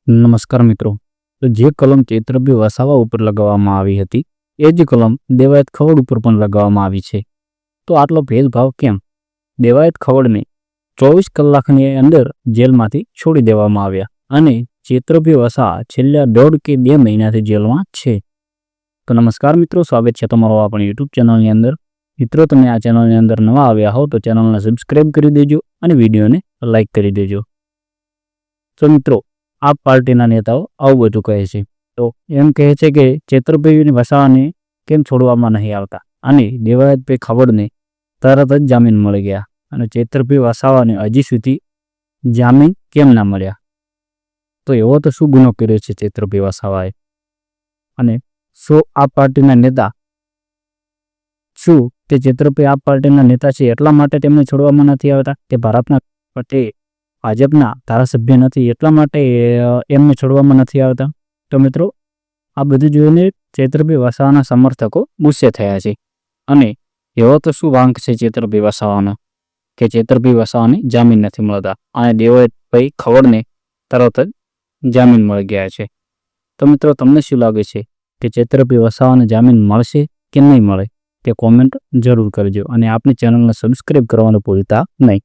નમસ્કાર મિત્રો. તો જે કલમ ચૈત્રભી વસાવા ઉપર લગાવવામાં આવી હતી એ જ કલમ દેવાયત ખવડ ઉપર પણ લગાવવામાં આવી છે. તો આટલો ભેદભાવ કેમ? દેવાયત ખવડને 24 કલાકની અંદર જેલમાંથી છોડી દેવામાં આવ્યા અને ચૈત્રભી વસાવા છેલ્લા 1.5 કે 2 મહિનાથી જેલમાં છે. તો નમસ્કાર મિત્રો, સ્વાગત છે તમારો આપણી યુટ્યુબ ચેનલની અંદર. મિત્રો, તમે આ ચેનલની અંદર નવા આવ્યા હો તો ચેનલને સબસ્ક્રાઈબ કરી દેજો અને વિડીયોને લાઈક કરી દેજો. તો મિત્રો, આ પાર્ટીના નેતાઓ આવું બધું કહે છે. તો એમ કહે છે કે ચૈત્રભી વસાવાને કેમ છોડવામાં નહીં આવતા અને દેવાયતભાઈ ખવડને તરત જ જામીન મળી ગયા અને ચૈત્રભી વસાવાને હજી સુધી જામીન કેમ ના મળ્યા? તો એવો તો શું ગુનો કર્યો છે ચૈત્રભી વસાવાએ? અને શું આ પાર્ટીના નેતા તે ચૈત્રભી આ પાર્ટીના નેતા છે એટલા માટે તેમને છોડવામાં નથી આવતા? તે ભાજપના ધારાસભ્ય નથી એટલા માટે એમને છોડવામાં નથી આવતા? તો મિત્રો, આ બધું જોઈને ચૈત્રભી વસાવાના સમર્થકો ગુસ્સે થયા છે. અને એવો તો શું વાંક છે ચૈત્રભી વસાવાનો કે ચૈત્રભી વસાવાને જામીન નથી મળતા અને દેવાયતભાઈ ખવડને તરત જ જામીન મળી ગયા છે? તો મિત્રો, તમને શું લાગે છે કે ચૈત્રભી વસાવાને જામીન મળશે કે નહીં મળે? તે કોમેન્ટ જરૂર કરજો અને આપણી ચેનલને સબસ્ક્રાઈબ કરવાનું ભૂલતા નહીં.